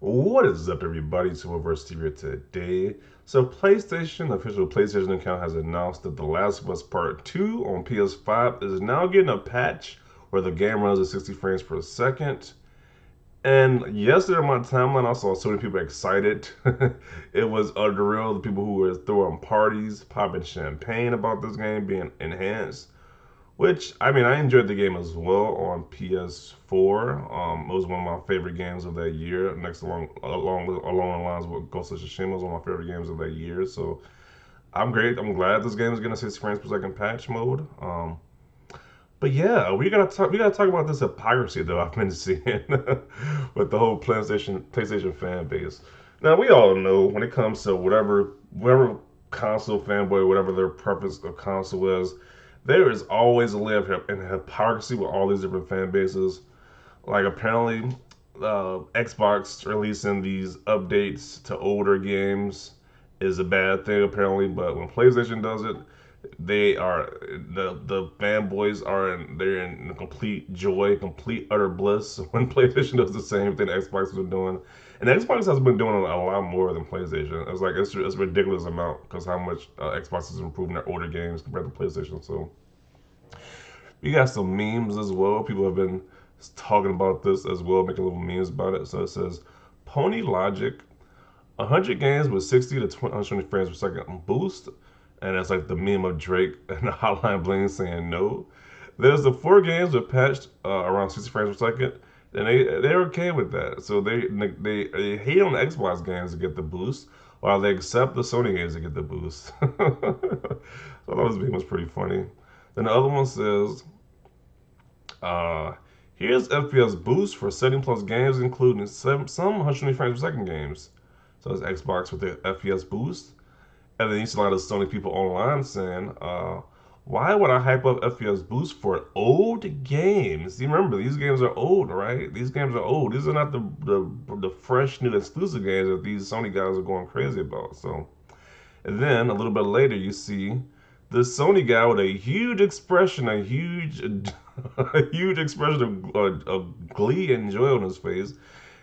What is up, everybody? Superverse TV here today. So, PlayStation, the official PlayStation account, has announced that The Last of Us Part 2 on PS5 is now getting a patch where the game runs at 60 frames per second. And yesterday on my timeline, I saw so many people excited. It was unreal. The people who were throwing parties, popping champagne about this game being enhanced. Which I mean, I enjoyed the game as well on PS4. It was one of my favorite games of that year. Next along the lines with Ghost of Tsushima was one of my favorite games of that year. So I'm great. I'm glad this game is getting a 60 frames per second patch mode. But yeah, we gotta talk about this hypocrisy though I've been seeing with the whole PlayStation fan base. Now we all know when it comes to whatever console fanboy, whatever their preference of console is, there is always a layer of hypocrisy with all these different fan bases. Like apparently, Xbox releasing these updates to older games is a bad thing apparently, but when PlayStation does it, they are the fanboys are they're in complete joy, complete utter bliss when PlayStation does the same thing Xbox has been doing, and Xbox has been doing a lot more than PlayStation. It's like it's a ridiculous amount because how much Xbox is improving their older games compared to PlayStation. So we got some memes as well. People have been talking about this as well, making little memes about it. So it says Pony Logic 100 games with 60 to 120 frames per second boost. And it's like the meme of Drake and the Hotline Bling saying no. There's the 4 games with patched around 60 frames per second. And they're okay with that. So they hate on the Xbox games to get the boost, while they accept the Sony games to get the boost. So I thought this meme was pretty funny. Then the other one says, here's FPS boost for 70 plus games, including some 120 frames per second games. So it's Xbox with the FPS boost. And then you see a lot of Sony people online saying, why would I hype up FPS boost for old games? You remember, these games are old, right? These games are old. These are not the fresh, new exclusive games that these Sony guys are going crazy about. So, and then a little bit later, you see the Sony guy with a huge expression, a huge expression of glee and joy on his face.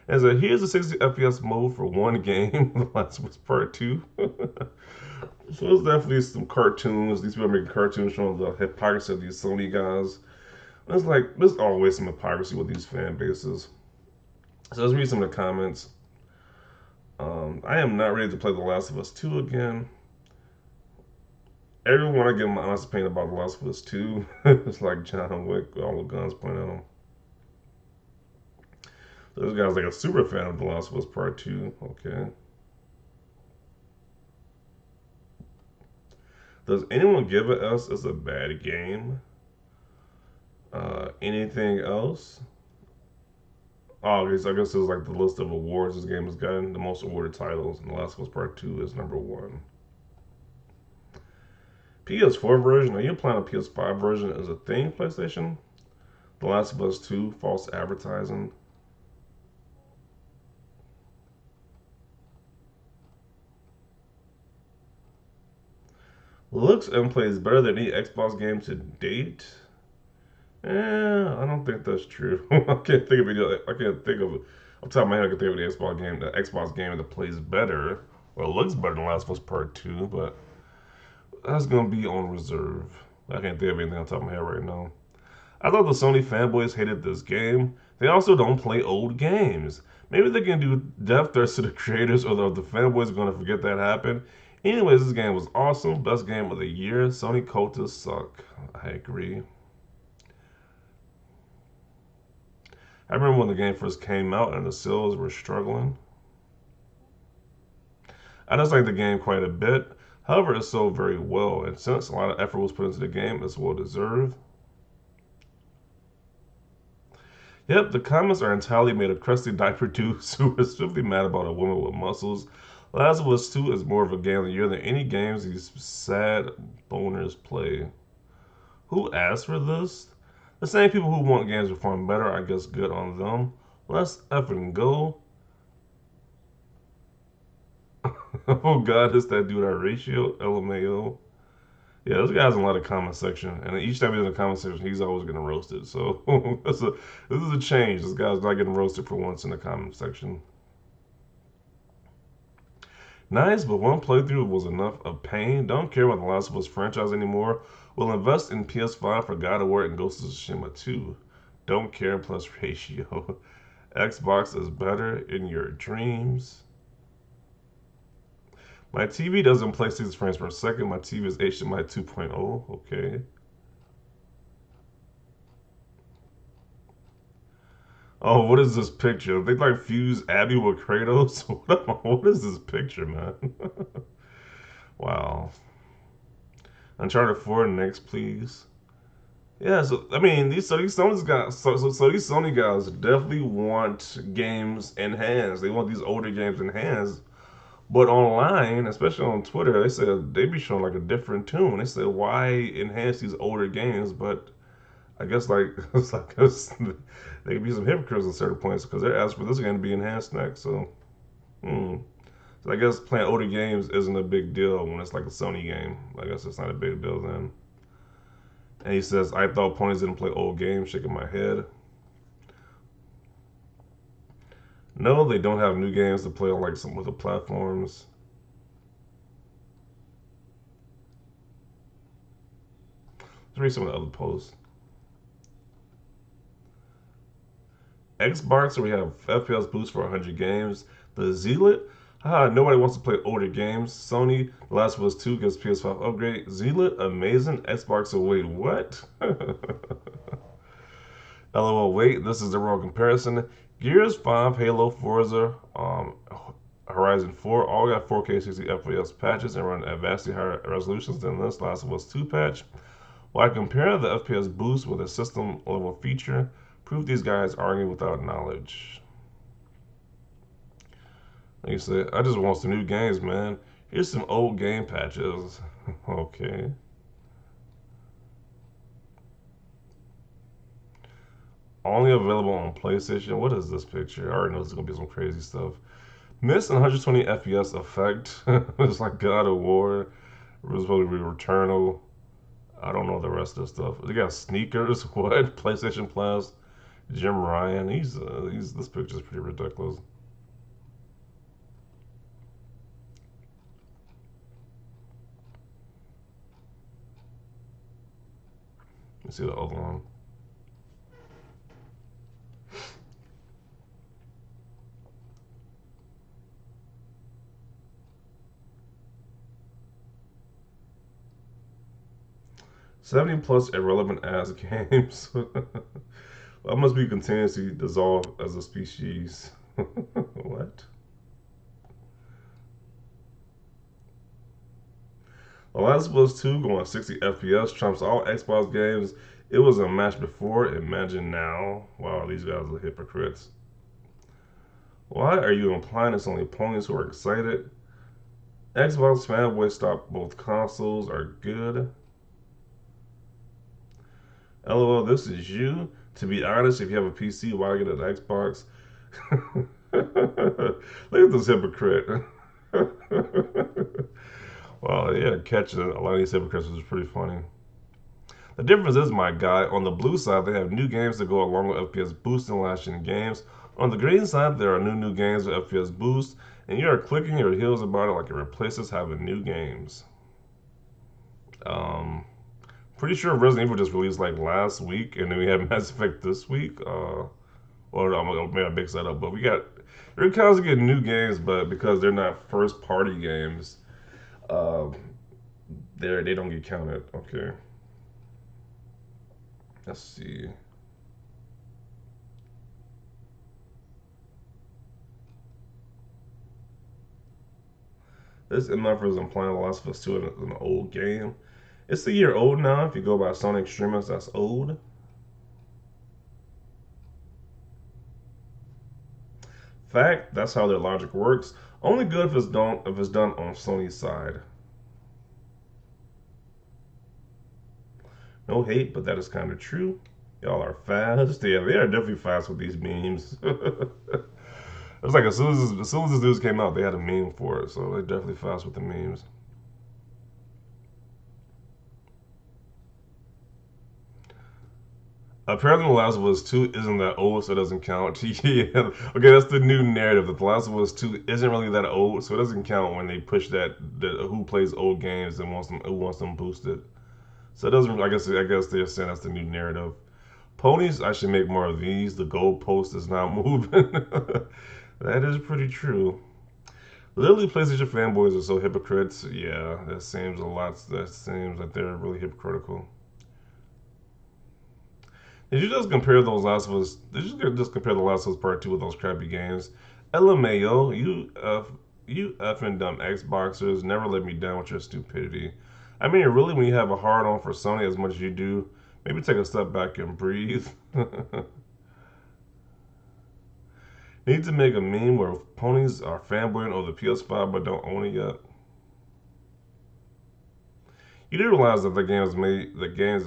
And so here's the 60 FPS mode for one game. The last was part 2. So there's definitely some cartoons. These people are making cartoons showing the hypocrisy of these Sony guys. It's like there's always some hypocrisy with these fan bases. So let's read some of the comments. I am not ready to play The Last of Us 2 again. Everyone I give my honest opinion about The Last of Us 2. It's like John Wick, all the guns pointed at him. So this guy's like a super fan of The Last of Us Part 2. Okay. Does anyone give it us as a bad game? Anything else? Oh, I guess it was like the list of awards this game has gotten. The most awarded titles, and The Last of Us Part 2 is number 1. PS4 version, are you planning a PS5 version as a thing, PlayStation? The Last of Us 2, false advertising. Looks and plays better than any Xbox game to date. I don't think that's true. I can't think of any. I can't think of. Off the top of my head, I can think of the Xbox game that plays better or looks better than Last of Us Part 2, but that's gonna be on reserve. I can't think of anything on top of my head right now. I thought the Sony fanboys hated this game. They also don't play old games. Maybe they can do death threats to the creators, or the fanboys are gonna forget that happened. Anyways, this game was awesome. Best game of the year. Sony cultists suck. I agree. I remember when the game first came out and the sales were struggling. I just like the game quite a bit. However, it sold very well, and since a lot of effort was put into the game, it's well deserved. Yep, the comments are entirely made of crusty diaper dudes who are swiftly mad about a woman with muscles. Last of Us 2 is more of a game of the year than any games these sad boners play. Who asked for this? The same people who want games to perform better, I guess good on them. Let's effing go. Oh god, it's that dude Horatio, LMAO. Yeah, this guy's in a lot of comment section, and each time he's in the comment section, he's always getting roasted. So this is a change. This guy's not getting roasted for once in the comment section. Nice, but one playthrough was enough of pain. Don't care about the Last of Us franchise anymore. Will invest in PS5 for God of War and Ghost of Tsushima 2. Don't care plus ratio. Xbox is better in your dreams. My TV doesn't play 60 frames per second. My TV is HDMI 2.0. Okay. Oh, what is this picture? They like fuse Abby with Kratos? What is this picture, man? Wow. Uncharted 4 next, please. Yeah, so I mean, these Sony's guys, so these Sony guys definitely want games enhanced. They want these older games enhanced. But online, especially on Twitter, they said they be showing like a different tune. They said, why enhance these older games? But I guess like it's like they could be some hypocrites at certain points because they're asking for this game to be enhanced next. So, hmm. So I guess playing older games isn't a big deal when it's like a Sony game. I guess it's not a big deal then. And he says, I thought ponies didn't play old games, shaking my head. No, they don't have new games to play on like some of the platforms. Let's read some of the other posts. Xbox, we have FPS boost for 100 games. The Zealot, nobody wants to play older games. Sony, The Last of Us 2 gets PS5 upgrade. Zealot, amazing. Xbox, wait, what? LOL, wait, this is the wrong comparison. Gears 5, Halo, Forza, Horizon 4 all got 4K 60 FPS patches and run at vastly higher resolutions than this Last of Us 2 patch. While I compare the FPS boost with a system level feature, prove these guys argue without knowledge. Like you said, I just want some new games, man. Here's some old game patches. Okay. Only available on PlayStation. What is this picture? I already know this is gonna be some crazy stuff. Missed 120 FPS effect. It's like God of War. It was supposed to be Returnal. I don't know the rest of the stuff. They got sneakers. What? PlayStation Plus. Jim Ryan. He's. This picture's pretty ridiculous. Let's see the other one. '70 plus irrelevant ass games. I must be continuously dissolved as a species. What? The Last of Us 2 going 60 FPS trumps all Xbox games. It was a match before, imagine now. Wow, these guys are hypocrites. Why are you implying it's only ponies who are excited? Xbox fanboys stop both consoles are good. LOL, this is you. To be honest, if you have a PC, why get an Xbox? Look at this hypocrite. Well, yeah, catching a lot of these hypocrites is pretty funny. The difference is, my guy, on the blue side, they have new games that go along with FPS boost and last-gen games. On the green side, there are new games with FPS boost, and you are clicking your heels about it like it replaces having new games. Um, Pretty sure Resident Evil just released like last week, and then we have Mass Effect this week. Or maybe I mix that up, but they're constantly getting new games, but because they're not first-party games, uh, they don't get counted. Okay, let's see. This MF is implying The Last of Us 2 is an old game. It's a year old now. If you go by Sony Extremists, that's old. Fact, that's how their logic works. Only good if it's done on Sony's side. No hate, but that is kind of true. Y'all are fast. Yeah, they are definitely fast with these memes. It's like as soon as this news came out, they had a meme for it, so they're definitely fast with the memes. Apparently, The Last of Us 2 isn't that old, so it doesn't count. Yeah. Okay, that's the new narrative. That The Last of Us 2 isn't really that old, so it doesn't count when they push that who plays old games and wants them boosted. So it doesn't. I guess they're saying that's the new narrative. Ponies, I should make more of these. The goalpost is not moving. That is pretty true. Literally, PlayStation fanboys are so hypocrites. Yeah, that seems a lot. That seems like they're really hypocritical. Did you just compare those Last of Us? Did you just compare the Last of Us Part Two with those crappy games? LMAO, you effing dumb Xboxers, never let me down with your stupidity. I mean, really, when you have a hard on for Sony as much as you do, maybe take a step back and breathe. Need to make a meme where ponies are fanboying over the PS5 but don't own it yet. You do realize that the games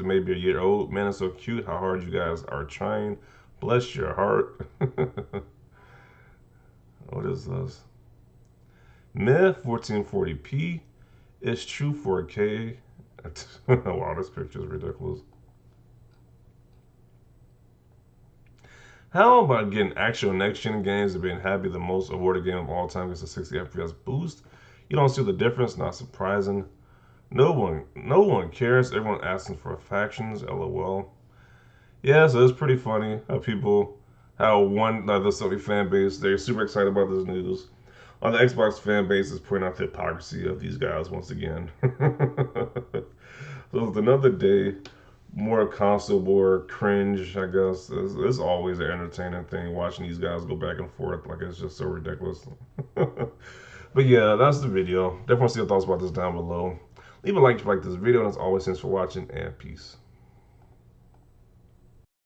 may be a year old. Man, it's so cute how hard you guys are trying. Bless your heart. What is this? Meh 1440p. It's true 4K. Wow, this picture is ridiculous. How about getting actual next-gen games and being happy the most awarded game of all time gets a 60 FPS boost? You don't see the difference? Not surprising. No one cares. Everyone asking for factions. LOL. Yeah, so it's pretty funny how the Sony fan base, they're super excited about this news. On the Xbox fan base is pointing out the hypocrisy of these guys once again. So it's another day, more console war cringe. I guess it's always an entertaining thing watching these guys go back and forth. Like it's just so ridiculous. But yeah, that's the video. Definitely see your thoughts about this down below. Leave a like if you like this video, and as always, thanks for watching, and peace.